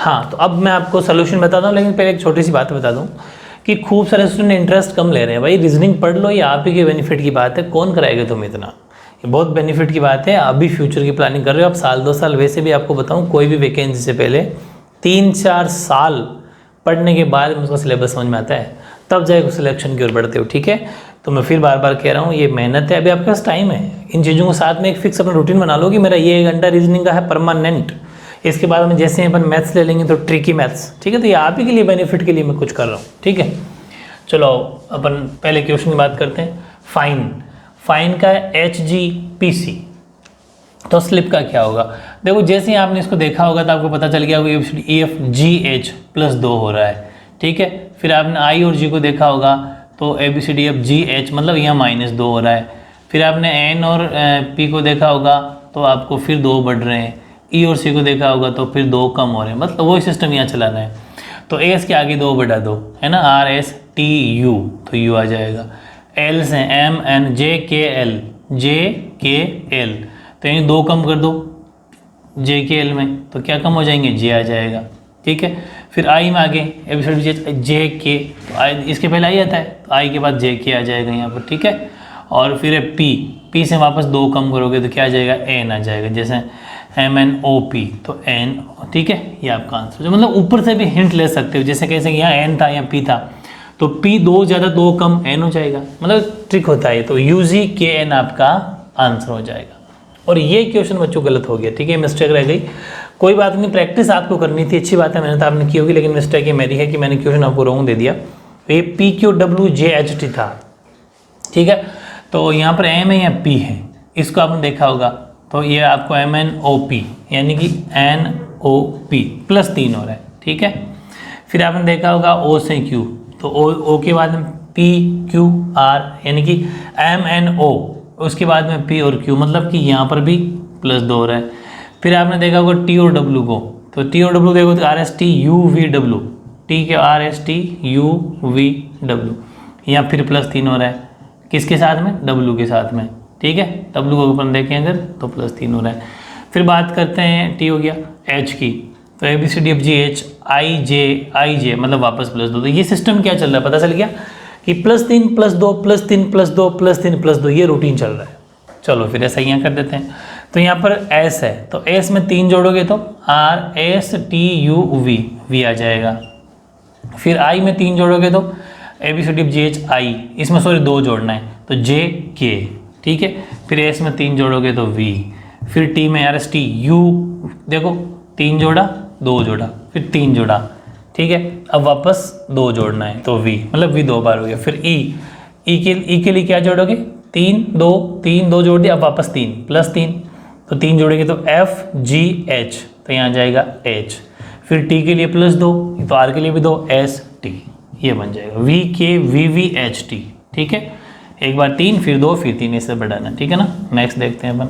हाँ, तो अब मैं आपको सोल्यूशन बताता हूँ, लेकिन पहले एक छोटी सी बात बता दूँ कि खूब सारे स्टूडेंट इंटरेस्ट कम ले रहे हैं। भाई रीजनिंग पढ़ लो, ये आप ही के बेनिफिट की बात है, कौन कराएगा तुम इतना, ये बहुत बेनिफिट की बात है। अभी फ्यूचर की प्लानिंग कर रहे हो आप, साल 2 साल, वैसे भी आपको बताऊँ कोई भी वैकेंसी से पहले 3-4 साल पढ़ने के बाद उसका सिलेबस समझ में आता है, तब जाके सिलेक्शन की ओर बढ़ते हो, ठीक है। तो मैं फिर बार बार कह रहा हूँ, ये मेहनत है, अभी आपके पास टाइम है। इन चीज़ों को साथ में एक फिक्स अपना रूटीन बना लो कि मेरा ये 1 घंटा रीजनिंग का है परमानेंट। इसके बाद में जैसे अपन मैथ्स ले लेंगे तो ट्रिकी मैथ्स, ठीक है। तो ये आप ही के लिए बेनिफिट के लिए मैं कुछ कर रहा हूँ, ठीक है। चलो अपन पहले क्वेश्चन की बात करते हैं। फाइन का HGPC, तो स्लिप का क्या होगा। देखो जैसे ही आपने इसको देखा होगा तो आपको पता चल गया होगा EFGH +2 हो रहा है, ठीक है। फिर आपने I और G को देखा होगा तो ABCDFGH मतलब यहाँ -2 हो रहा है। फिर आपने N और P को देखा होगा तो आपको फिर 2 बढ़ रहे हैं। E और C को देखा होगा तो फिर 2 कम हो रहे हैं, मतलब वही सिस्टम यहाँ चलाना है। तो S के आगे 2 बढ़ा दो, है ना, RSTU, तो U आ जाएगा। L से MNJKL, JKL, तो यानी 2 कम कर दो JKL में, तो क्या कम हो जाएंगे, J आ जाएगा, ठीक है। फिर I में आगे JK, तो I इसके पहले I आता है, तो I के बाद JK आ जाएगा यहाँ पर, ठीक है। और फिर P से वापस 2 कम करोगे तो क्या आ जाएगा, N आ जाएगा, जैसे MNOP, तो N, ठीक है। ये आपका आंसर, जो मतलब ऊपर से भी हिंट ले सकते हो, जैसे कैसे यहाँ N था यहाँ P था, तो P 2 ज़्यादा 2 कम N हो जाएगा, मतलब ट्रिक होता है। तो UGKN आपका आंसर हो जाएगा। और ये क्वेश्चन बच्चों गलत हो गया, ठीक है, मिस्टेक रह गई, कोई बात नहीं, प्रैक्टिस आपको करनी थी, अच्छी बात है, मेहनत आपने की होगी, लेकिन मिस्टेक ये मेरी है कि मैंने क्वेश्चन आपको रॉन्ग दे दिया। ये PQWJHT था, ठीक है। तो यहाँ पर M है या P है, इसको आपने देखा होगा, तो ये आपको MNOP यानी कि NOP +3 हो रहा है, ठीक है। फिर आपने देखा होगा O से Q, तो O के बाद में PQR यानी कि MNO, उसके बाद में P और Q, मतलब कि यहाँ पर भी +2 हो रहा है। फिर आपने देखा होगा T और W को, तो T और W देखो तो RSTUVW, T के RSTUVW, यहाँ फिर +3 हो रहा है, किसके साथ में, W के साथ में, ठीक है। W को अपन देखें अगर तो +3 हो रहा है। फिर बात करते हैं T हो गया, H की, तो ABCDFGH IJ मतलब वापस +2, तो ये सिस्टम क्या चल रहा है पता चल गया कि +3 +2 +3 +2 +3 +2, ये रूटीन चल रहा है। चलो फिर ऐसा यहाँ कर देते हैं। तो यहाँ पर S है, तो S में 3 जोड़ोगे तो RSTUV, V आ जाएगा। फिर I में 3 जोड़ोगे तो ABCDFGH I, इसमें सॉरी 2 जोड़ना है तो JK, ठीक है। फिर S में 3 जोड़ोगे तो V, फिर T में RSTU, देखो 3 जोड़ा 2 जोड़ा फिर 3 जोड़ा, ठीक है। अब वापस 2 जोड़ना है तो V, मतलब V 2 बार हो गया। फिर E के लिए क्या जोड़ोगे, 3 2 जोड़ दिया, अब वापस 3 +3, तो 3 जोड़ेंगे तो FGH, तो यहाँ जाएगा H। फिर T के लिए +2, तो R के लिए भी 2, ST, ये बन जाएगा VKVVHT, ठीक है। एक बार 3 फिर 2 फिर 3, इससे बढ़ाना, ठीक है ना। नेक्स्ट देखते हैं अपन।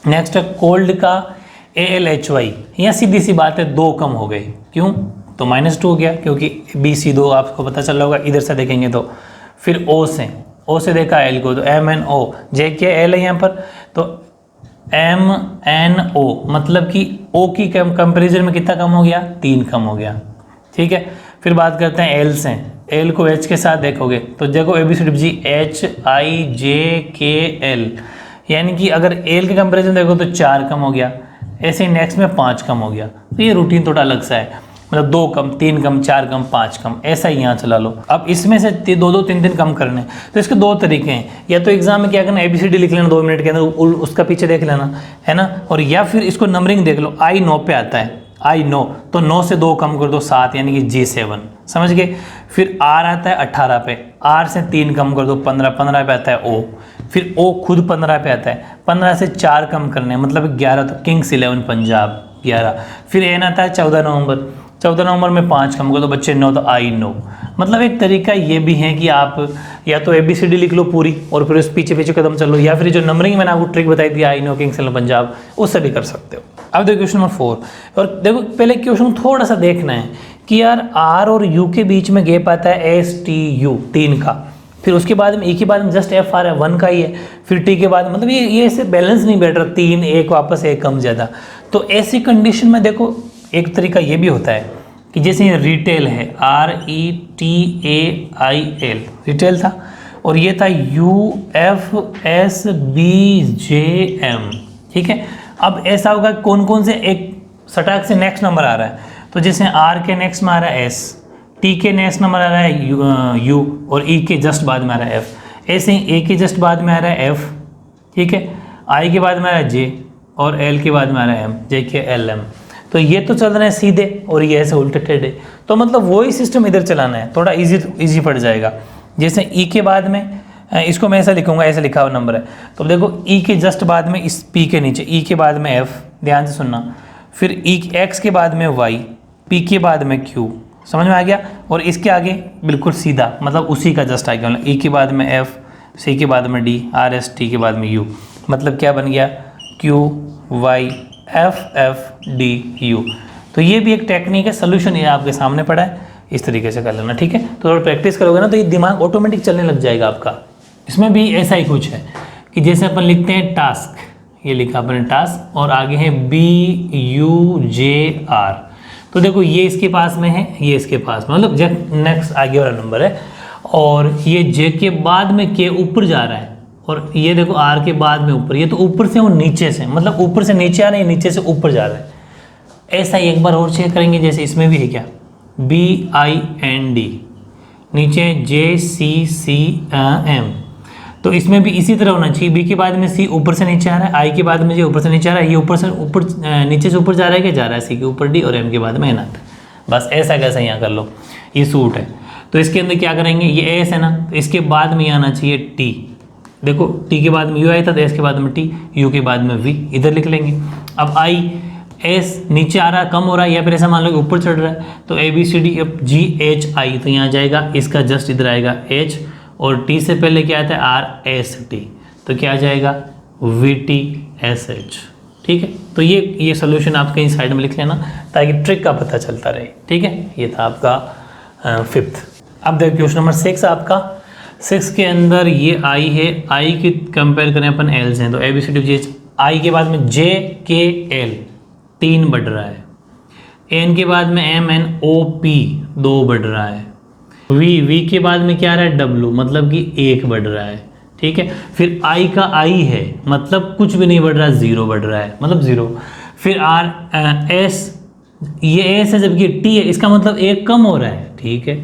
नेक्स्ट है कोल्ड का ALHY, यहाँ सीधी सी बात है 2 कम हो गए, क्यों, तो -2 हो गया, क्योंकि BC2 आपको पता चल रहा होगा, इधर से देखेंगे तो। फिर O से देखा L को, तो MNO, JKL है यहाँ पर, तो MNO मतलब कि O की कंपेरिजन में कितना कम हो गया, 3 कम हो गया, ठीक है। फिर बात करते हैं L से, L को H के साथ देखोगे तो देखो ABCDFGHIJKL, यानी कि अगर L के कंपेरिजन देखो तो 4 कम हो गया, ऐसे ही नेक्स्ट में 5 कम हो गया। तो ये रूटीन थोड़ा अलग सा है, मतलब 2 कम 3 कम 4 कम 5 कम, ऐसा ही यहाँ चला लो। अब इसमें से 2 3 कम करने, तो इसके 2 तरीके हैं, या तो एग्जाम में क्या करना, ABCD लिख लेना 2 मिनट के अंदर, उसका पीछे देख लेना, है ना, और या फिर इसको नंबरिंग देख लो। I 9 पे आता है, I 9, तो 9 से 2 कम कर दो 7, यानी कि G7, समझ गए। फिर R आता है 18 पे, R से 3 कम कर दो 15 पे आता है O, फिर O खुद 15 पे आता है, 15 से 4 कम करने मतलब 11, तो किंग्स 11 पंजाब 11। फिर N आता है 14 नवंबर में 5 कम कर दो बच्चे 9, तो I 9। मतलब एक तरीका ये भी है कि आप या तो ABCD लिख लो पूरी और फिर उस पीछे कदम चलो, या फिर जो नंबरिंग मैंने आपको ट्रिक बताई थी I 9 किंग्स 11 पंजाब, उससे भी कर सकते हो। अब देखो क्वेश्चन नंबर 4, और देखो पहले क्वेश्चन थोड़ा सा देखना है कि यार R और U के बीच में गैप आता है STU 3 का, फिर उसके बाद में E के बाद में जस्ट FR है 1 का ही है, फिर T के बाद मतलब ये ऐसे बैलेंस नहीं बैठ रहा, 3 1 वापस 1 कम ज़्यादा। तो ऐसी कंडीशन में देखो एक तरीका ये भी होता है कि जैसे ये रिटेल है, RETAIL रिटेल था, और ये था UFSBJM, ठीक है। अब ऐसा होगा कौन कौन से एक सटाक से नेक्स्ट नंबर आ रहा है, तो जैसे R के नेक्स्ट में आ रहा है S, T के नेक्स्ट नंबर आ रहा है U, और E के जस्ट बाद में आ रहा है F, ऐसे ही A के जस्ट बाद में आ रहा है F, ठीक है, I के बाद में आ रहा है J, और L के बाद में आ रहा है M, JKLM। तो ये तो चल रहे हैं सीधे और ये ऐसे उल्टे टेढ़े, तो मतलब वही सिस्टम इधर चलाना है, थोड़ा इजी पड़ जाएगा। जैसे ई के बाद में, इसको मैं ऐसा लिखूंगा, ऐसे लिखा हुआ नंबर है, तो देखो ई के जस्ट बाद में इस पी के नीचे ई के बाद में एफ, ध्यान से सुनना, फिर ई एक्स के बाद में वाई, पी के बाद में क्यू, समझ में आ गया, और इसके आगे बिल्कुल सीधा मतलब उसी का जस्ट आ गया, मतलब ई के बाद में एफ, सी के बाद में डी, आर एस, टी के बाद में यू, मतलब क्या बन गया Q Y F F D U. तो ये भी एक टेक्निक है, सोल्यूशन ये आपके सामने पड़ा है, इस तरीके से कर लेना, ठीक है। तो थोड़ा प्रैक्टिस करोगे ना तो ये दिमाग ऑटोमेटिक चलने लग जाएगा आपका। इसमें भी ऐसा ही कुछ है कि जैसे अपन लिखते हैं टास्क, ये लिखा अपन टास्क, और आगे है BUJR, तो देखो ये इसके पास में है, ये इसके पास में, मतलब नेक्स्ट आगे वाला नंबर है, और ये J के बाद में K ऊपर जा रहा है, और ये देखो R के बाद में ऊपर, ये तो ऊपर से और नीचे से, मतलब ऊपर से नीचे आ रहा है, नीचे से ऊपर जा रहा है। ऐसा ही एक बार और चेक करेंगे, जैसे इसमें भी है क्या BIND, नीचे JCCM, तो इसमें भी इसी तरह होना चाहिए, B के बाद में C ऊपर से नीचे आ रहा है, I के बाद में J ऊपर से नीचे आ रहा है, ये ऊपर से ऊपर नीचे से ऊपर जा रहा है, क्या जा रहा है C के ऊपर D, और M के बाद में NAT। बस ऐसा कैसा यहाँ कर लो, ये सूट है। तो इसके अंदर क्या करेंगे, ये S है ना, तो इसके बाद में आना चाहिए T, देखो T के बाद में U आया था, तो S के बाद में T, U के बाद में V, इधर लिख लेंगे। अब I S नीचे आ रहा है, कम हो रहा है, या फिर ऐसा मान लो कि ऊपर चढ़ रहा है, तो ABCD अब GHI, तो यहाँ जाएगा, इसका जस्ट इधर आएगा H, और T से पहले क्या आता है RST, तो क्या आ जाएगा VTSH, ठीक है। तो ये सोल्यूशन आप कहीं साइड में लिख लेना ताकि ट्रिक का पता चलता रहे, ठीक है। ये था आपका 5th। अब देखो क्वेश्चन नंबर 6 आपका, 6 के अंदर ये I है, I की कंपेयर करें अपन L से, तो ABCD GH, I के बाद में JKL 3 बढ़ रहा है, N के बाद में MNOP 2 बढ़ रहा है, V के बाद में क्या आ रहा है W, मतलब कि 1 बढ़ रहा है, ठीक है। फिर I का I है, मतलब कुछ भी नहीं बढ़ रहा, 0 बढ़ रहा है, मतलब 0। फिर S, ये S है जबकि T है, इसका मतलब 1 कम हो रहा है, ठीक है।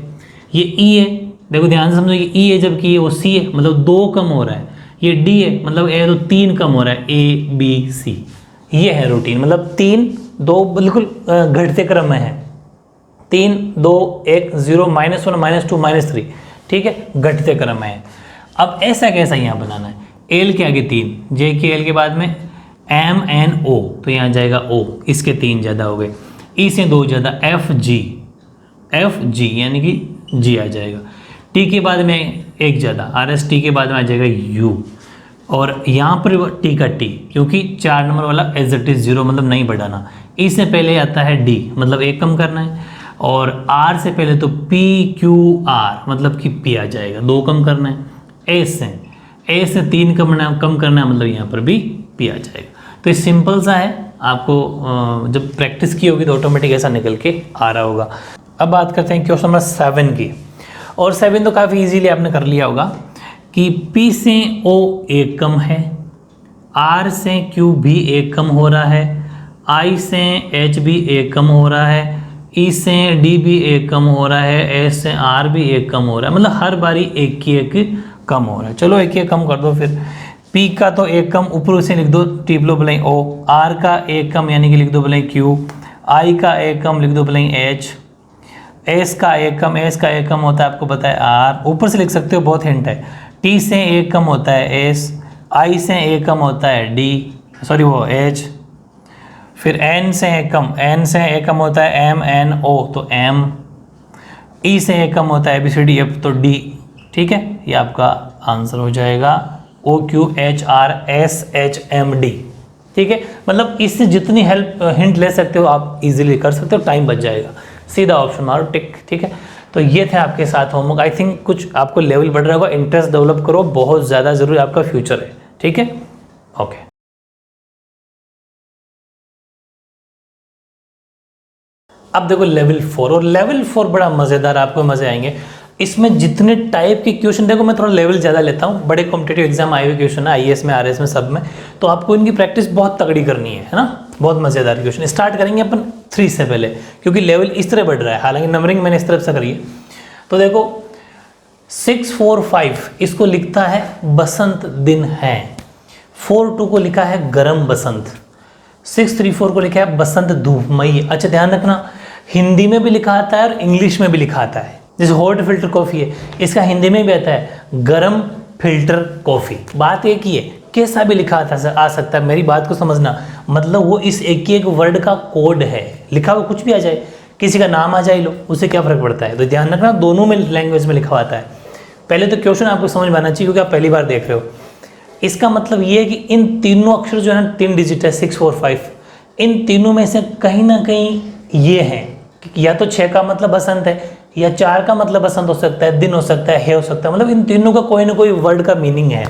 ये E है, देखो ध्यान से समझो, ये E है जबकि ये वो C है, मतलब 2 कम हो रहा है। ये D है, मतलब A तो 3 कम हो रहा है, ABC। ये है रूटीन, मतलब 3 2 बिल्कुल घटते क्रम में है, 3 2 1 0 -1 -2 -3, ठीक है, घटते क्रम में है। अब ऐसा कैसा यहाँ बनाना है, L के आगे 3, J के L के बाद में MNO, तो यहाँ जाएगा O, इसके 3 ज़्यादा हो गए, E से 2 ज़्यादा FG यानी कि G आ जाएगा, T के बाद में 1 ज़्यादा RST के बाद में आ जाएगा U, और यहाँ पर T का T, क्योंकि 4 नंबर वाला एज इट इज 0, मतलब नहीं बढ़ाना। E से पहले आता है D, मतलब 1 कम करना है, और R से पहले तो PQR, मतलब कि P आ जाएगा, 2 कम करना है। A से 3 कम करना है, मतलब यहाँ पर भी P आ जाएगा। तो ये सिंपल सा है, आपको जब प्रैक्टिस की होगी तो ऑटोमेटिक ऐसा निकल के आ रहा होगा। अब बात करते हैं क्वेश्चन नंबर 7 की, और 7 तो काफ़ी इजीली आपने कर लिया होगा कि P से O 1 कम है, R से Q भी 1 कम हो रहा है, I से H भी 1 कम हो रहा है, E से D भी 1 कम हो रहा है, S से R भी 1 कम हो रहा है, मतलब हर बारी 1 की 1 कम हो रहा है। चलो 1 कम कर दो, फिर P का तो 1 कम ऊपर से लिख दो, टिप्लो भले O, R का 1 कम यानी कि लिख दो भले Q, I का 1 कम लिख दो भले H, S का 1 कम, S का 1 कम होता है आपको पता है R, ऊपर से लिख सकते हो, बहुत हिंट है। T से 1 कम होता है S, I से 1 कम होता है D, सॉरी वो H, फिर N से 1 कम होता है MNO, तो M, E से 1 कम होता है ABCD F, तो D, ठीक है। ये आपका आंसर हो जाएगा OQHRSHMD, ठीक है। मतलब इससे जितनी हिंट ले सकते हो आप इजीली कर सकते हो, टाइम बच जाएगा, सीधा ऑप्शन मारो टिक, ठीक है। तो ये थे आपके साथ होमवर्क। आई थिंक कुछ आपको लेवल बढ़ रहा होगा, इंटरेस्ट डेवलप करो, बहुत ज़्यादा ज़रूरी आपका फ्यूचर है, ठीक है। ओके। अब देखो लेवल 4, और लेवल 4 बड़ा मज़ेदार, आपको मज़े आएंगे इसमें। जितने टाइप के क्वेश्चन, देखो मैं थोड़ा लेवल ज़्यादा लेता हूँ, बड़े कॉम्पिटेटिव एग्जाम आए हुए क्वेश्चन है आईएएस में, आरएस में, सब में, तो आपको इनकी प्रैक्टिस बहुत तगड़ी करनी है ना। बहुत मज़ेदार क्वेश्चन। स्टार्ट करेंगे अपन 3 से पहले, क्योंकि लेवल इस तरह बढ़ रहा है, हालांकि नंबरिंग मैंने इस तरफ से करी है। तो देखो 645 इसको लिखता है बसंत दिन है, 42 को लिखा है गरम बसंत, 634 को लिखा है बसंत धूपमयी। अच्छा ध्यान रखना, हिंदी में भी लिखा आता है और इंग्लिश में भी लिखा आता है। जैसे हॉट फिल्टर कॉफ़ी है, इसका हिंदी में भी आता है गरम फिल्टर कॉफ़ी। बात एक ही है, कैसा भी लिखा आ सकता है, मेरी बात को समझना। मतलब वो इस एक वर्ड का कोड है, लिखा हुआ कुछ भी आ जाए, किसी का नाम आ जाए लो, उससे क्या फ़र्क पड़ता है। तो ध्यान रखना, दोनों में लैंग्वेज में लिखा आता है। पहले तो क्वेश्चन आपको समझ में आना चाहिए, क्योंकि आप पहली बार देख रहे हो। इसका मतलब ये है कि इन तीनों अक्षर जो है ना, 3 डिजिट है 645, इन तीनों में से कहीं ना कहीं ये है कि या तो 6 का मतलब बसंत है, या 4 का मतलब बसंत हो सकता है, दिन हो सकता है हो सकता है, मतलब इन तीनों का कोई ना कोई वर्ड का मीनिंग है।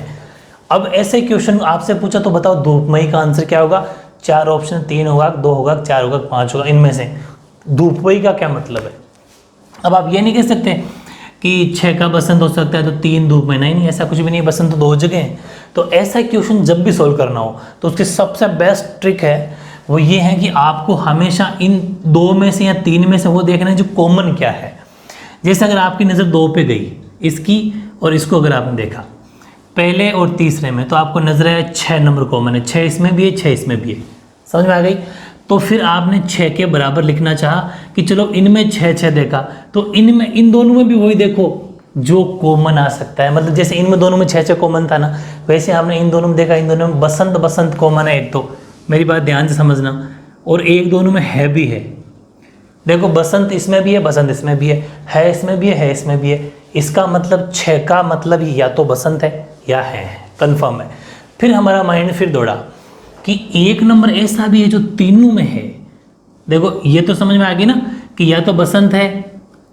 अब ऐसे क्वेश्चन आपसे पूछा तो बताओ धूपमयी का आंसर क्या होगा। 4 ऑप्शन, 3 होगा, 2 होगा, 4 होगा, 5 होगा, इनमें से धूपमयी का क्या मतलब है। अब आप ये नहीं कह सकते कि 6 का बसंत हो सकता है तो 3 धूपमयी, नहीं, ऐसा कुछ भी नहीं, बसंत तो 2 जगह है। तो ऐसा क्वेश्चन जब भी सोल्व करना हो तो उसकी सबसे बेस्ट ट्रिक है वो ये है कि आपको हमेशा इन 2 में से या 3 में से वो देखना है जो कॉमन क्या है। जैसे अगर आपकी नज़र 2 पे गई, इसकी और इसको अगर आपने देखा पहले और तीसरे में, तो आपको नजर आया 6 नंबर कॉमन है, 6 इसमें भी है, 6 इसमें भी है, समझ में आ गई। तो फिर आपने 6 के बराबर लिखना चाहा कि चलो इनमें 6 देखा, तो इनमें इन दोनों में भी वही देखो जो कॉमन आ सकता है। मतलब जैसे इनमें दोनों में 6 कॉमन था ना, वैसे आपने इन दोनों में देखा, इन दोनों में बसंत बसंत कॉमन है एक, तो मेरी बात ध्यान से समझना, और एक दोनों में है भी है। देखो बसंत इसमें भी है, बसंत इसमें भी है इसमें भी है इसमें भी है। इसका मतलब 6 का मतलब ही या तो बसंत है या है, कंफर्म है। फिर हमारा माइंड फिर दौड़ा कि एक नंबर ऐसा भी है जो तीनों में है। देखो ये तो समझ में आ गई ना कि या तो बसंत है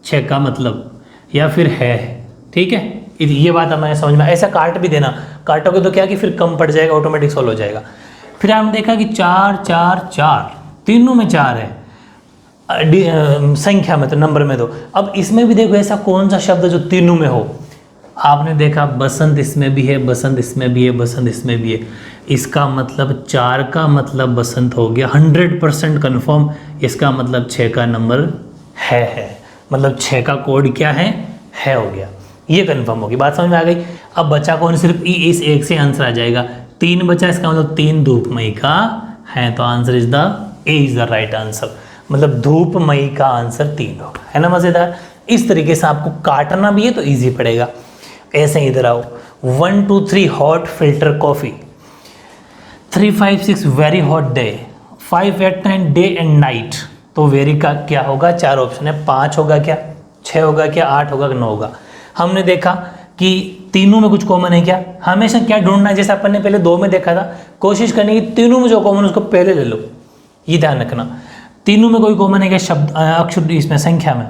6 का मतलब, या फिर है, ठीक है। ये बात हमें समझ में, ऐसा काट भी देना, काटोगे तो क्या कि फिर कम पड़ जाएगा, ऑटोमेटिक सॉल्व हो जाएगा। फिर हमने देखा कि 4 4 4 तीनों में 4 है, संख्या में तो, नंबर में तो। अब इसमें भी देखो ऐसा कौन सा शब्द है जो तीनों में हो। आपने देखा बसंत इसमें भी है, बसंत इसमें भी है, बसंत इसमें भी है। इसका मतलब 4 का मतलब बसंत हो गया 100% कन्फर्म। इसका मतलब 6 का नंबर है, मतलब 6 का कोड क्या है हो गया, ये कन्फर्म होगी। बात समझ में आ गई। अब बचा कौन, सिर्फ इस एक से आंसर आ जाएगा। 3 बचा, इसका मतलब 3 धूपमयी का है, तो answer is the right answer. मतलब धूपमयी का आंसर 3 होगा, है ना मज़ेदार। इस तरीके से आपको काटना भी है तो ईजी पड़ेगा। ऐसे इधर आओ, 1 2 3 hot filter coffee, 3 5 6 very hot day, 5 8 9 day and night. तो वेरी का क्या होगा, 4 ऑप्शन है, 5 होगा क्या, 6 होगा क्या, 8 होगा कि 9 होगा। हमने देखा कि तीनों में कुछ कॉमन है क्या, हमेशा क्या ढूंढना है, जैसे अपन ने पहले 2 में देखा था, कोशिश करनी कि तीनों में जो कॉमन उसको पहले ले लो, ये ध्यान रखना। तीनों में कोई कॉमन है क्या, शब्द अक्षर इसमें संख्या में,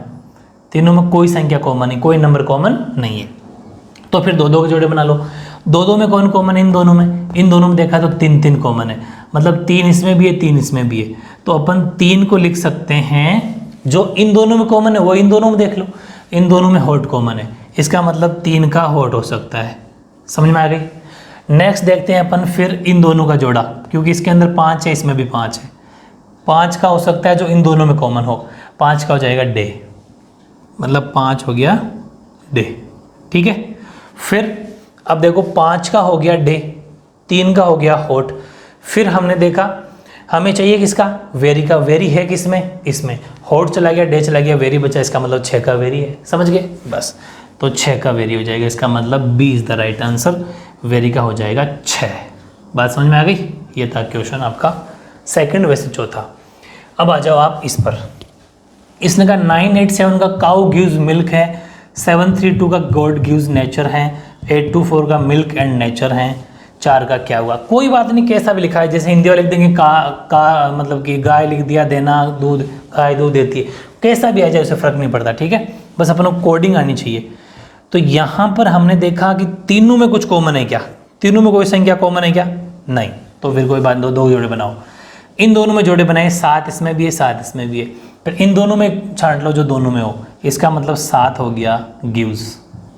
तीनों में कोई संख्या कॉमन नहीं, कोई नंबर कॉमन नहीं है। तो फिर 2 2 के जोड़े बना लो। 2 2 में कौन कॉमन है, इन दोनों में देखा तो 3 3 कॉमन है, मतलब 3 इसमें भी है 3 इसमें भी है। तो अपन 3 को लिख सकते हैं, जो इन दोनों में कॉमन है वो इन दोनों में देख लो, इन दोनों में हॉट कॉमन है, इसका मतलब 3 का हॉट हो सकता है। समझ में आ गई। नेक्स्ट देखते हैं अपन फिर इन दोनों का जोड़ा, क्योंकि इसके अंदर 5 है, इसमें भी 5 है। 5 का हो सकता है जो इन दोनों में कॉमन हो, 5 का हो जाएगा डे, मतलब 5 हो गया डे, ठीक है। फिर अब देखो 5 का हो गया डे, 3 का हो गया हॉट। फिर हमने देखा हमें चाहिए किसका, वेरी का। वेरी है किसमें, इसमें। हॉट चला गया, डे चला गया, वेरी बचा, इसका मतलब 6 का वेरी है। समझ गए, बस। तो 6 का वेरी हो जाएगा, इसका मतलब B is the right answer. वेरी का हो जाएगा 6। बात समझ में आ गई। ये था क्वेश्चन आपका सेकंड, वैसे चौथा। अब आ जाओ आप इस पर। इसने कहा 987 का काउ गिव्स मिल्क है, 732 का गॉड गिव्स नेचर है, 824 का मिल्क एंड नेचर है, 4 का क्या हुआ। कोई बात नहीं, कैसा भी लिखा है, जैसे हिंदी वाले लिख देंगे का मतलब कि गाय लिख दिया, देना दूध, गाय दूध देती है, कैसा भी आ जाए उसे फ़र्क नहीं पड़ता, ठीक है। बस अपन को कोडिंग आनी चाहिए। तो यहाँ पर हमने देखा कि तीनों में कुछ कॉमन है क्या, तीनों में कोई संख्या कॉमन है क्या, नहीं। तो फिर कोई बात, 2 जोड़े बनाओ। इन दोनों में जोड़े बनाए, 7 इसमें भी है, 7 इसमें भी है। फिर इन दोनों में छांट लो जो दोनों में हो, इसका मतलब 7 हो गया गिव्स।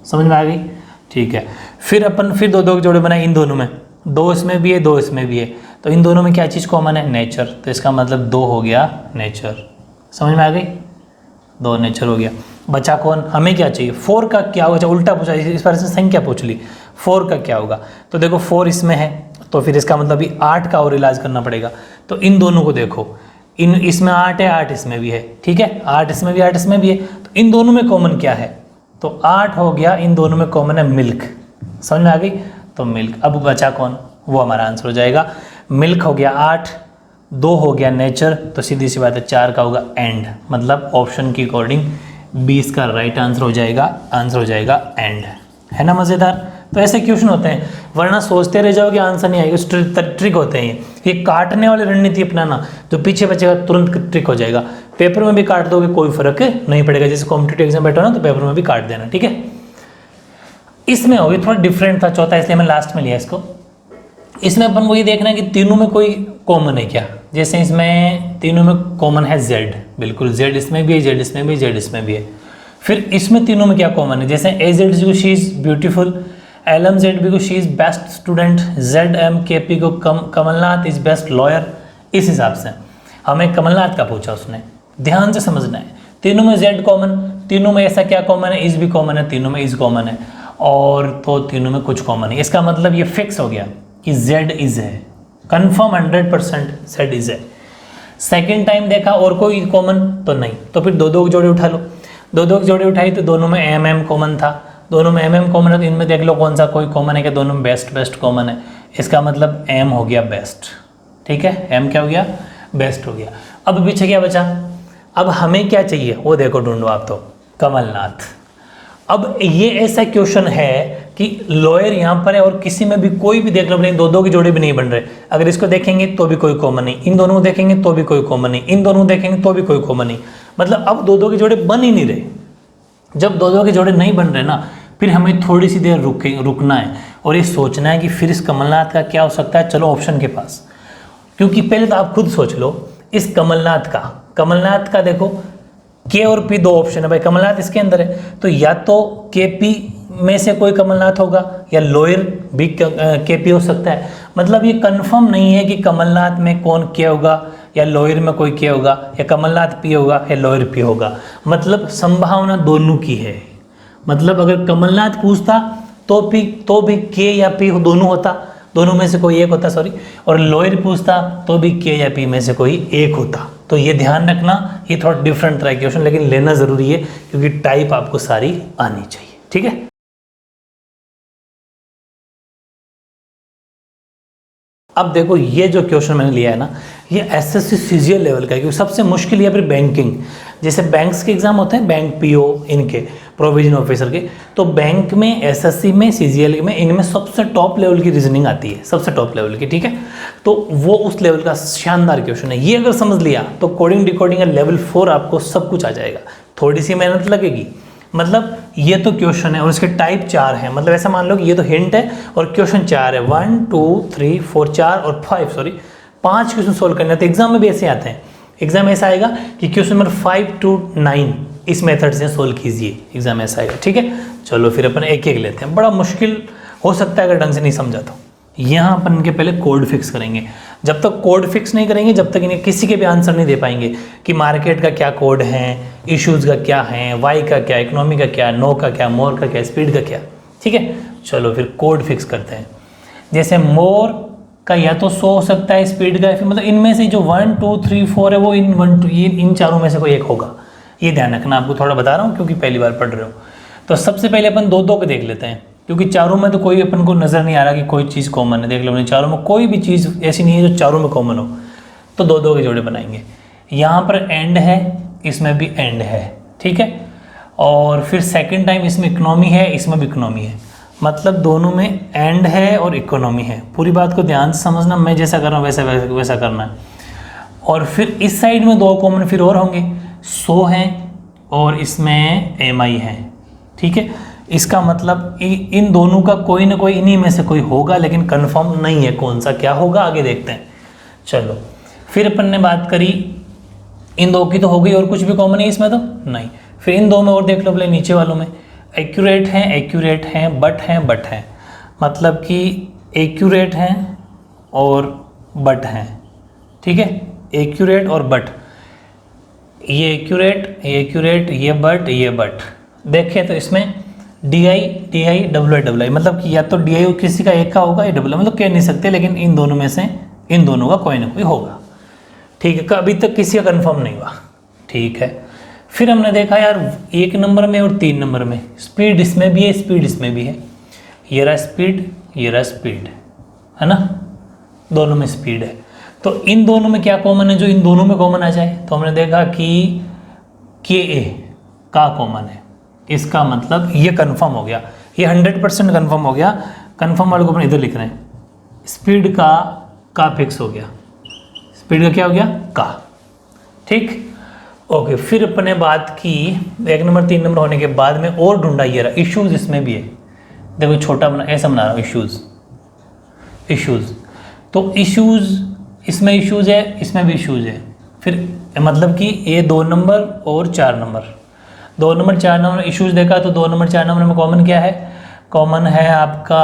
समझ में आ गई? ठीक है। फिर अपन फिर दो के जोड़े बनाए इन दोनों में, 2 इसमें भी है 2 इसमें भी है, तो इन दोनों में क्या चीज़ कॉमन है? नेचर। तो इसका मतलब 2 हो गया नेचर। समझ में आ गई? 2 नेचर हो गया। बचा कौन? हमें क्या चाहिए? 4 का क्या होगा? उल्टा पूछा, इस बार से संख्या पूछ ली, 4 का क्या होगा? तो देखो 4 इसमें है, तो फिर इसका मतलब भी 8 का और इलाज करना पड़ेगा। तो इन दोनों को देखो, इन इसमें 8 है, 8 इसमें भी है, ठीक है, 8 इसमें भी 8 इसमें भी है, तो इन दोनों में कॉमन क्या है? तो 8 हो गया, इन दोनों में कॉमन है मिल्क। समझ में आ गई? तो मिल्क। अब बचा कौन? वो हमारा आंसर हो जाएगा। मिल्क हो गया 8, 2 हो गया नेचर, तो सीधी सी बात है 4 का होगा एंड। मतलब ऑप्शन की अकॉर्डिंग 20 का राइट आंसर हो जाएगा। आंसर हो जाएगा एंड। है ना मज़ेदार? तो ऐसे क्वेश्चन होते हैं, वरना सोचते रह जाओगे आंसर नहीं आएगा। ट्रिक होते हैं ये काटने वाली रणनीति अपनाना, जो पीछे बचेगा तुरंत ट्रिक हो जाएगा। पेपर में भी काट दोगे कोई फर्क नहीं पड़ेगा। जैसे कॉम्पिटेटिव एग्जाम बैठो ना, तो पेपर में भी काट देना, ठीक है। इसमें होगी थोड़ा डिफरेंट था चौथा, इसलिए मैं लास्ट में लिया इसको। इसमें अपन को ये देखना है कि तीनों में कोई कॉमन है क्या। जैसे इसमें तीनों में कॉमन है जेड, बिल्कुल जेड इसमें भी है, जेड इसमें भी है, जेड इसमें भी है। फिर इसमें तीनों में क्या कॉमन है? जैसे ए जेड को she is beautiful, L M Z B को she is best student, Z M K P को कमलनाथ इज़ बेस्ट लॉयर। इस हिसाब से हमें कमलनाथ का पूछा उसने, ध्यान से समझना है। तीनों में जेड कॉमन, तीनों में ऐसा क्या कॉमन है? इज़ भी कॉमन है, तीनों में इज़ कॉमन है, और तो तीनों में कुछ कॉमन है। इसका मतलब ये फिक्स हो गया कि जेड इज़ है, कन्फर्म 100% जेड इज़ है। सेकेंड टाइम देखा और कोई कॉमन तो नहीं, तो फिर 2 के जोड़े उठा लो। 2 के जोड़े उठाई तो दोनों में एम एम कॉमन था, दोनों में एम एम कॉमन है, तो इनमें देख लो कौन सा कोई कॉमन है कि दोनों में बेस्ट कॉमन है। इसका मतलब एम हो गया बेस्ट, ठीक है, एम क्या हो गया? बेस्ट हो गया। अब पीछे क्या बचा? अब हमें क्या चाहिए वो देखो, ढूंढो आप तो, कमलनाथ। अब ये ऐसा क्वेश्चन है कि लॉयर यहाँ पर है और किसी में भी कोई भी देख लो, नहीं 2 के जोड़े भी नहीं बन रहे। अगर इसको देखेंगे तो भी कोई कॉमन नहीं, इन दोनों को देखेंगे तो भी कोई कॉमन नहीं, इन दोनों को देखेंगे तो भी कोई कॉमन नहीं। मतलब अब 2 के जोड़े बन ही नहीं रहे। जब 2 के जोड़े नहीं बन रहे ना, फिर हमें थोड़ी सी देर रुकना है और ये सोचना है कि फिर इस कमलनाथ का क्या हो सकता है। चलो ऑप्शन के पास, क्योंकि पहले तो आप खुद सोच लो इस कमलनाथ का देखो, के और पी 2 ऑप्शन है भाई, कमलनाथ इसके अंदर है, तो या तो के पी में से कोई कमलनाथ होगा या लॉयर भी के पी हो सकता है। मतलब ये कंफर्म नहीं है कि कमलनाथ में कौन के होगा या लॉयर में कोई के होगा, या कमलनाथ पी होगा या लॉयर पी होगा। मतलब संभावना दोनों की है। मतलब अगर कमलनाथ पूछता तो भी के या पी दोनों होता, दोनों में से कोई एक होता, सॉरी, और लॉयर पूछता तो भी के या पी में से कोई एक होता। तो ये ध्यान रखना, ये थोड़ा डिफरेंट तरह क्वेश्चन, लेकिन लेना जरूरी है क्योंकि टाइप आपको सारी आनी चाहिए, ठीक है। अब देखो ये जो क्वेश्चन मैंने लिया है ना, ये एसएससी सीजीएल लेवल का है, क्योंकि सबसे मुश्किल या फिर बैंकिंग, जैसे बैंक्स के एग्जाम होते हैं, बैंक पीओ इनके प्रोविजन ऑफिसर के, तो बैंक में, एसएससी में, सीजीएल में, इनमें सबसे टॉप लेवल की रीजनिंग आती है, सबसे टॉप लेवल की, ठीक है। तो वो उस लेवल का शानदार क्वेश्चन है। ये अगर समझ लिया तो कोडिंग डिकोडिंग का लेवल 4 आपको सब कुछ आ जाएगा। थोड़ी सी मेहनत लगेगी, मतलब ये तो क्वेश्चन है और इसके टाइप 4 हैं। मतलब ऐसा मान लो कि ये तो हिंट है और क्वेश्चन 4 है, 1 2 3 4 4 और 5 क्वेश्चन सोल्व करने। तो एग्जाम में भी ऐसे आते हैं। एग्जाम में ऐसा आएगा कि क्वेश्चन नंबर 5 to 9 इस मेथड से सोल्व कीजिए, एग्जाम में ऐसा आएगा, ठीक है। चलो फिर अपन एक एक लेते हैं। बड़ा मुश्किल हो सकता है अगर ढंग से नहीं समझा तो। यहाँ अपन इनके पहले कोड फिक्स करेंगे। जब तक कोड फिक्स नहीं करेंगे, जब तक इन्हें किसी के भी आंसर नहीं दे पाएंगे कि मार्केट का क्या कोड है, इश्यूज़ का क्या है, वाई का क्या, इकोनॉमी का क्या, नो का क्या, मोर का क्या, स्पीड का क्या, ठीक है। चलो फिर कोड फिक्स करते हैं। जैसे मोर का या तो 100 हो सकता है, स्पीड का, फिर मतलब इनमें से जो 1 2 3 4 है वो इन चारों में से कोई एक होगा। ये ध्यान रखना, आपको थोड़ा बता रहा हूँ क्योंकि पहली बार पढ़ रहे हो। तो सबसे पहले अपन 2 के देख लेते हैं, क्योंकि चारों में तो कोई अपन को नज़र नहीं आ रहा कि कोई चीज़ कॉमन है। देख लो, चारों में कोई भी चीज़ ऐसी नहीं है जो चारों में कॉमन हो, तो 2 के जोड़े बनाएंगे। यहाँ पर एंड है, इसमें भी एंड है, ठीक है। और फिर सेकंड टाइम इसमें इकोनॉमी है, इसमें भी इकोनॉमी है, मतलब दोनों में एंड है और इकोनॉमी है। पूरी बात को ध्यान से समझना, मैं जैसा कर रहा हूँ वैसा करना है। और फिर इस साइड में 2 कॉमन फिर और होंगे, 100 हैं और इसमें MI है, ठीक है। इसका मतलब इन दोनों का कोई ना कोई इन्हीं में से कोई होगा, लेकिन कंफर्म नहीं है कौन सा क्या होगा, आगे देखते हैं। चलो फिर अपन ने बात करी इन दो की तो हो गई, और कुछ भी कॉमन है इसमें तो नहीं। फिर इन दो में और देख लो पहले नीचे वालों में, एक्यूरेट हैं, बट हैं, मतलब कि एक्यूरेट हैं और बट हैं, ठीक है, एक्यूरेट और बट, ये एक्यूरेट, ये बट। देखें तो इसमें डी आई डब्ल्यू आई, मतलब कि या तो डी आई किसी का एक का होगा या डब्ल्यू, मतलब कह नहीं सकते, लेकिन इन दोनों में से इन दोनों का कोई ना कोई होगा, ठीक है। अभी तक किसी का कंफर्म नहीं हुआ, ठीक है। फिर हमने देखा यार 1 नंबर में और 3 नंबर में स्पीड इसमें भी है, स्पीड इसमें भी है, ये रहा स्पीड, है ना, दोनों में स्पीड है। तो इन दोनों में क्या कॉमन है जो इन दोनों में कॉमन आ जाए, तो हमने देखा कि के ए का कॉमन है, इसका मतलब ये कंफर्म हो गया, ये 100% कंफर्म हो गया। कंफर्म वाले को अपन इधर लिख रहे हैं, स्पीड का फिक्स हो गया, स्पीड का क्या हो गया, का, ठीक, ओके। फिर अपने बात की 1 नंबर 3 नंबर होने के बाद में और ढूंढा, ये रहा इश्यूज, इसमें भी है, देखो छोटा बना ऐसा बना रहा हूँ, इश्यूज, तो इश्यूज, इसमें इश्यूज है, इसमें भी इश्यूज है। फिर मतलब कि ये 2 नंबर और 4 नंबर, 2 नंबर 4 नंबर इश्यूज देखा, तो 2 नंबर 4 नंबर में कॉमन क्या है, कॉमन है आपका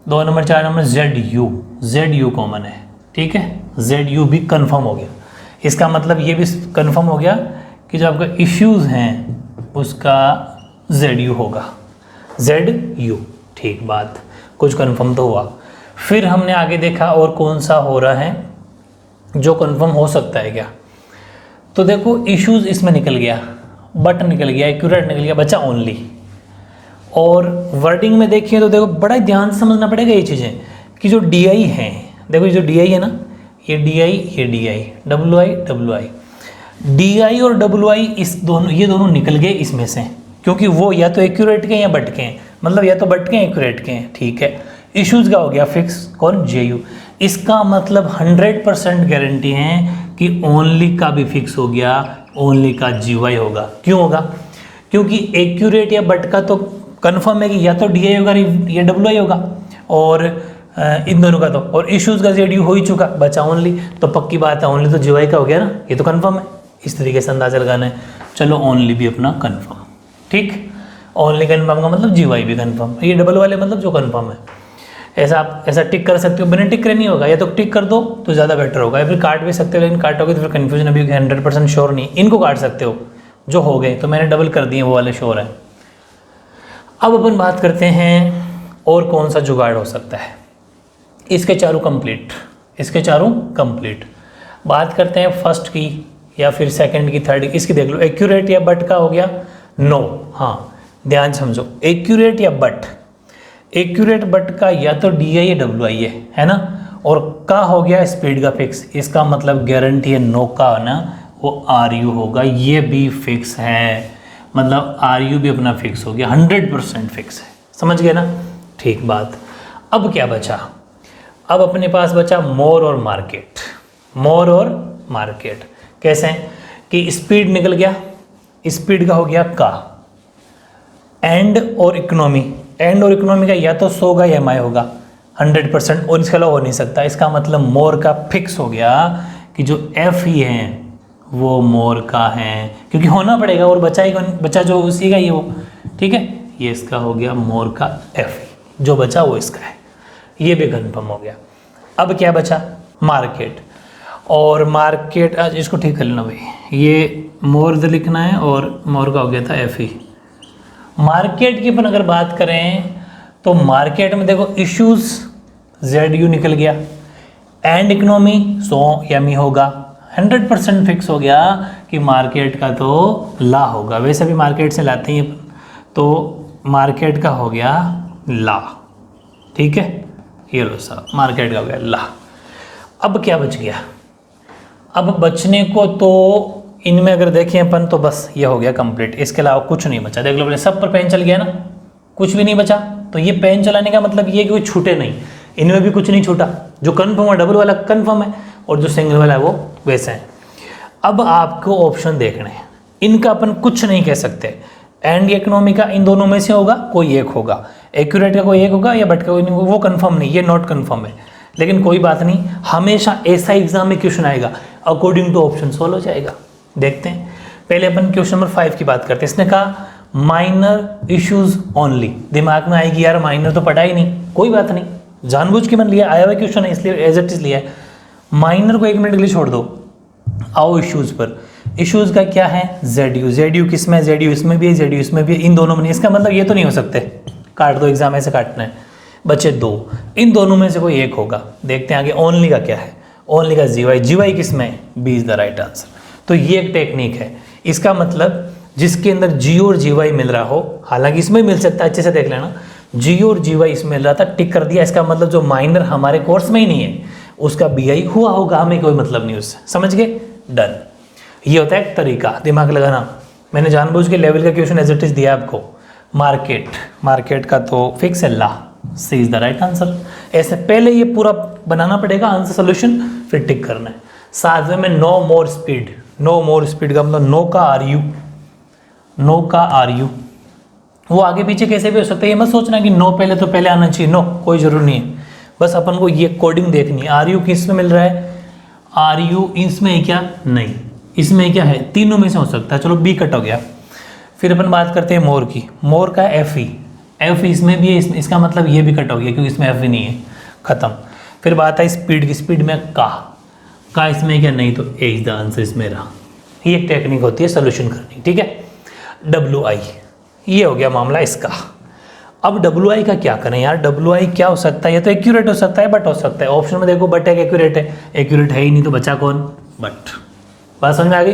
2 number 4 number Z you common है, ठीक है, जेड यू भी कंफर्म हो गया। इसका मतलब ये भी कंफर्म हो गया कि जो आपका इश्यूज हैं उसका जेड यू होगा, जेड यू, ठीक बात, कुछ कंफर्म तो हुआ। फिर हमने आगे देखा और कौन सा हो रहा है जो कंफर्म हो सकता है क्या, तो देखो इश्यूज इसमें निकल गया, बट निकल गया, एक्यूरेट निकल गया, बचा ओनली। और वर्डिंग में देखिए तो देखो बड़ा ध्यान से समझना पड़ेगा ये चीज़ें कि जो डी आई है, देखो ये जो डी आई है ना, ये D I, W I, D I और डब्ल्यू आई, इस दोनों, ये दोनों निकल गए इसमें से, क्योंकि वो या तो एक्यूरेट के हैं या बट के हैं, मतलब या तो बट के हैं एक्यूरेट के हैं, ठीक है। इश्यूज का हो गया फिक्स, कौन, जे यू, इसका मतलब 100% गारंटी है कि ओनली का भी फिक्स हो गया, ओनली का जी वाई होगा। क्यों होगा, क्योंकि एक्यूरेट या बट का तो कंफर्म है कि या तो डी आई होगा या डब्ल्यू आई होगा, और इन दोनों का तो, और इश्यूज का जेड यू हो ही चुका, बचा ओनली, तो पक्की बात है ओनली तो जी वाई का हो गया ना, ये तो कंफर्म है। इस तरीके से अंदाजा लगाना है। चलो ओनली भी अपना कंफर्म, ठीक, ओनली कंफर्म का मतलब जी वाई भी कंफर्म, ये डबल वाले मतलब जो कंफर्म है। ऐसा आप ऐसा टिक कर सकते हो, बिना टिक करे नहीं होगा, या तो टिक कर दो तो ज़्यादा बेटर होगा, या फिर काट भी सकते हो, लेकिन काटोगे तो फिर कन्फ्यूजन अभी 100% श्योर नहीं। इनको काट सकते हो जो हो गए, तो मैंने डबल कर दिए, वो वाले श्योर है। अब अपन बात करते हैं और कौन सा जुगाड़ हो सकता है। इसके चारों कंप्लीट, बात करते हैं फर्स्ट की या फिर सेकंड की, थर्ड की। इसकी देख लो, एक्यूरेट या बट का हो गया, नो, हाँ ध्यान समझो, एक्यूरेट या बट, एक्यूरेट बट का या तो डी आई या डब्ल्यू आई है ना, और का हो गया स्पीड का फिक्स, इसका मतलब गारंटी है नो का ना वो आर यू होगा, ये भी फिक्स है, मतलब आर यू भी अपना फिक्स हो गया, 100% फिक्स है, समझ गए ना, ठीक बात। अब क्या बचा, अब अपने पास बचा मोर और मार्केट। कैसे, कि स्पीड निकल गया, स्पीड का हो गया का, एंड और इकोनॉमी का या तो 100 का या EMI होगा 100%, और इसके अलावा हो नहीं सकता। इसका मतलब मोर का फिक्स हो गया कि जो एफ ही है वो मोर का है, क्योंकि होना पड़ेगा, और बचा जो उसी का ही वो, ठीक है, ये इसका हो गया मोर का एफ, जो बचा वो इसका है, ये भी कन्फर्म हो गया। अब क्या बचा, मार्केट, और मार्केट आज इसको ठीक कर लेना भाई, ये मोर इधर लिखना है और मोर का हो गया था एफ ही। मार्केट की अपन अगर बात करें तो मार्केट में देखो इश्यूज जेड यू निकल गया, एंड इकोनॉमी 100 EMI होगा, 100% फिक्स हो गया कि मार्केट का तो ला होगा, वैसे भी मार्केट से लाते हैं, तो मार्केट का हो गया ला, ठीक है, ये लो साहब मार्केट का हो गया ला। अब क्या बच गया, अब बचने को तो इनमें अगर देखें अपन तो बस ये हो गया कंप्लीट, इसके अलावा कुछ नहीं बचा। देख लो अपने सब पर पेन चल गया ना, कुछ भी नहीं बचा, तो ये पेन चलाने का मतलब ये कि कोई छूटे नहीं, इनमें भी कुछ नहीं छूटा, जो कन्फर्म है डबल वाला कन्फर्म है, और जो सिंगल वाला है वो वैसे है। अब आपको ऑप्शन देखने हैं, इनका अपन कुछ नहीं कह सकते, एंड इकोनॉमी का इन दोनों में से होगा कोई एक होगा, एक्यूरेट का कोई एक होगा या बट का कोई नहीं, वो कंफर्म नहीं, ये नॉट कंफर्म है। लेकिन कोई बात नहीं, हमेशा ऐसा एग्जाम में क्वेश्चन आएगा, अकॉर्डिंग टू ऑप्शन सॉल्व हो जाएगा। देखते हैं, पहले अपन क्वेश्चन नंबर 5 की बात करते हैं। इसने कहा माइनर इश्यूज ओनली। दिमाग में आएगी यार माइनर तो पढ़ा ही नहीं, कोई बात नहीं, जानबूझ के मैंने लिया, आया हुआ क्वेश्चन है इसलिए एज इट इज लिया है। माइनर को 1 मिनट के लिए छोड़ दो, आओ इश्यूज पर। इश्यूज का क्या है, जेड यू किस में, जेड यू इसमें भी है, जेड यू इसमें भी है, इन दोनों में नहीं। इसका मतलब ये तो नहीं हो सकते, काट दो, एग्जाम ऐसे काटना है, बचे 2, इन दोनों में से कोई एक होगा। देखते हैं आगे ओनली का क्या है, ओनली का जीवाई किस में, B is the right answer. तो ये एक टेक्निक है, इसका मतलब जिसके अंदर जी और जीवाई मिल रहा हो, हालांकि इसमें मिल सकता है, अच्छे से देख लेना, जी और जीवाई इसमें मिल रहा था, टिक कर दिया, इसका मतलब जो माइनर हमारे कोर्स में ही नहीं है उसका बीआई हुआ होगा, हमें कोई मतलब नहीं उससे, समझ गए, डन। ये होता है एक तरीका दिमाग लगाना। मैंने जानबूझ के लेवल का क्वेश्चन एज इट इज दिया आपको। मार्केट का तो फिक्स है, ला, सी इज द राइट आंसर। ऐसे पहले ये पूरा बनाना पड़ेगा आंसर सोल्यूशन, फिर टिक करना है। साथ में no more speed, no more speed का मतलब नो का आर यू, नो का आर यू, वो आगे पीछे कैसे भी हो सकता है, ये मत सोचना कि नो पहले तो पहले आना चाहिए, नो, कोई जरूर नहीं है, बस अपन को ये कोडिंग देखनी है। आर यू किस में मिल रहा है, आर यू इसमें है क्या, नहीं, इसमें क्या है, तीनों में से हो सकता है, चलो बी कट हो गया। फिर अपन बात करते हैं मोर की, मोर का एफ ई इसमें भी है, इसका मतलब ये भी कट हो गया क्योंकि इसमें एफ ई नहीं है, खत्म। फिर बात है स्पीड की, स्पीड में का इसमें क्या, नहीं, तो ए इज द आंसर इसमें रहा। ये एक टेक्निक होती है सोल्यूशन करने, ठीक है। डब्ल्यू आई, ये हो गया मामला इसका। अब डब्ल्यू आई का क्या करें यार, डब्ल्यू आई क्या हो सकता है, ये तो एक्यूरेट हो सकता है, बट हो सकता है, ऑप्शन में देखो बट है, एक्यूरेट है ही नहीं, तो बचा कौन, बट। बात समझ में आ गई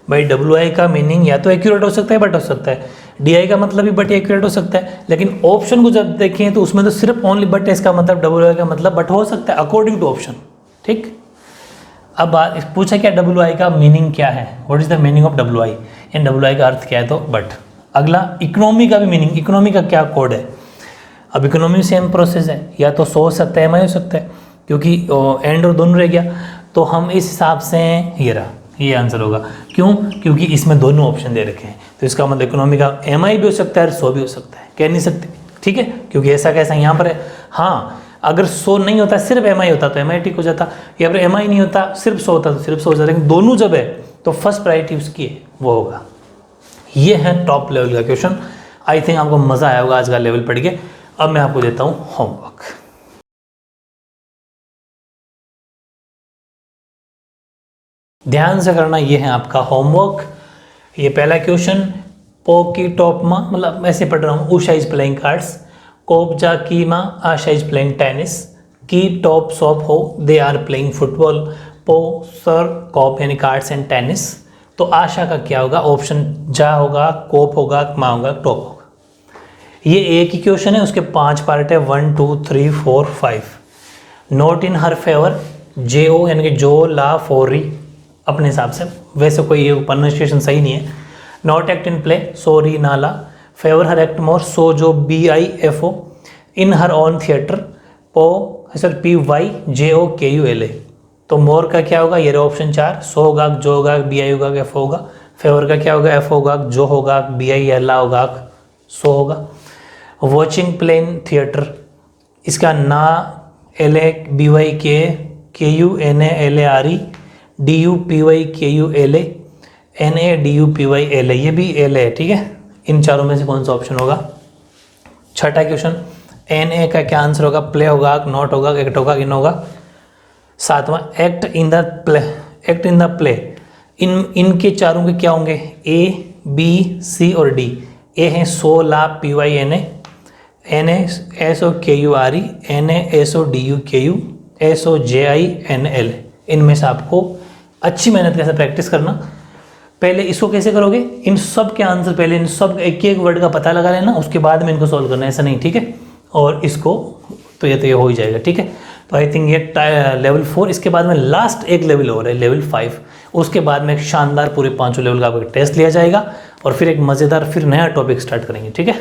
भाई, डब्ल्यू आई का मीनिंग या तो एक्यूरेट हो सकता है, बट हो सकता है, डी आई का मतलब भी बट एक्यूरेट हो सकता है, लेकिन ऑप्शन को जब देखें तो उसमें तो सिर्फ ओनली बट है, इसका मतलब डब्ल्यू आई का मतलब बट हो सकता है अकॉर्डिंग टू ऑप्शन, ठीक। अब बात पूछा क्या, डब्ल्यू आई का मीनिंग क्या है, what is the meaning of W I, and W I का अर्थ क्या है, तो बट। अगला इकोनॉमी का भी मीनिंग, इकोनॉमी का क्या कोड है। अब इकोनॉमी सेम प्रोसेस है, या तो 100 हो सकता है, एम हो सकता है, क्योंकि एंड और दोनों रह गया, तो हम इस हिसाब से ये रहा, ये आंसर होगा। क्यों, क्योंकि इसमें दोनों ऑप्शन दे रखे हैं, तो इसका मतलब इकोनॉमी का एम भी हो सकता है और 100 भी हो सकता है, कह नहीं सकते, ठीक है, क्योंकि ऐसा कैसा यहाँ पर है। हाँ, अगर 100 नहीं होता सिर्फ एम होता तो एम ठीक हो जाता, या फिर एम नहीं होता सिर्फ 100 होता तो सिर्फ 100 हो जाता, लेकिन दोनों जब है तो फर्स्ट प्रायोरिटी उसकी है, वो होगा। ये है टॉप लेवल का क्वेश्चन। आई थिंक आपको मज़ा आया होगा आज का लेवल पढ़ के। अब मैं आपको देता हूँ होमवर्क। ध्यान से करना, ये है आपका होमवर्क। ये पहला क्वेश्चन, पो की टॉप माँ, मतलब ऐसे पढ़ रहा हूँ, उषा इज प्लेइंग कार्ड्स, कोप जा की माँ, आशा इज प्लेइंग टेनिस, की टॉप शॉप हो, दे आर प्लेइंग फुटबॉल, पो सर कॉप यानी कार्ड्स एंड टेनिस। तो आशा का क्या होगा, ऑप्शन जा होगा, कोप होगा, माँ होगा, टॉप होगा। ये एक ही क्वेश्चन है, उसके 5 पार्ट है, 1 2 3 4 5। नोट इन हर फेवर, जे ओ यानी कि जो, ला, फोरी, अपने हिसाब से, वैसे कोई ये प्रोनाउंसिएशन सही नहीं है। Not act in play, sorry, नाला, favour her act more, so जो, B I F O, in her own theatre, पो sir P Y J O K U L ए। तो मोर का क्या होगा, ये ऑप्शन 4, सो होगा, जो होगा, बी आई होगा, एफ होगा। फेवर का क्या होगा, एफ होगा, जो होगा, बी आई एल होगा, सो होगा। वॉचिंग प्लेन थिएटर, इसका ना L A B Y K U N A L A R E, D U P Y K U L A, N A D U P Y L A, ये भी L है, ठीक है। इन चारों में से कौन सा ऑप्शन होगा। छठा क्वेश्चन, एन ए का क्या आंसर होगा, प्ले होगा, नॉट होगा, एक्ट होगा, इन होगा। सातवां, act in the play, act in the play, इनके चारों के क्या होंगे, ए बी सी और डी। ए है सो, ला, P Y N A, N A S O K U R E, N A S O D U K U, S O J I N L. इनमें से आपको अच्छी मेहनत कैसे प्रैक्टिस करना। पहले इसको कैसे करोगे, इन सब के आंसर पहले इन सब एक एक वर्ड का पता लगा लेना, उसके बाद में इनको सॉल्व करना, ऐसा नहीं, ठीक है। और इसको तो ये हो ही जाएगा, ठीक है। तो आई थिंक ये लेवल 4, इसके बाद में लास्ट एक लेवल और है, लेवल 5। उसके बाद में एक शानदार पूरे 5 लेवल का आपको टेस्ट लिया जाएगा और फिर एक मज़ेदार फिर नया टॉपिक स्टार्ट करेंगे, ठीक है।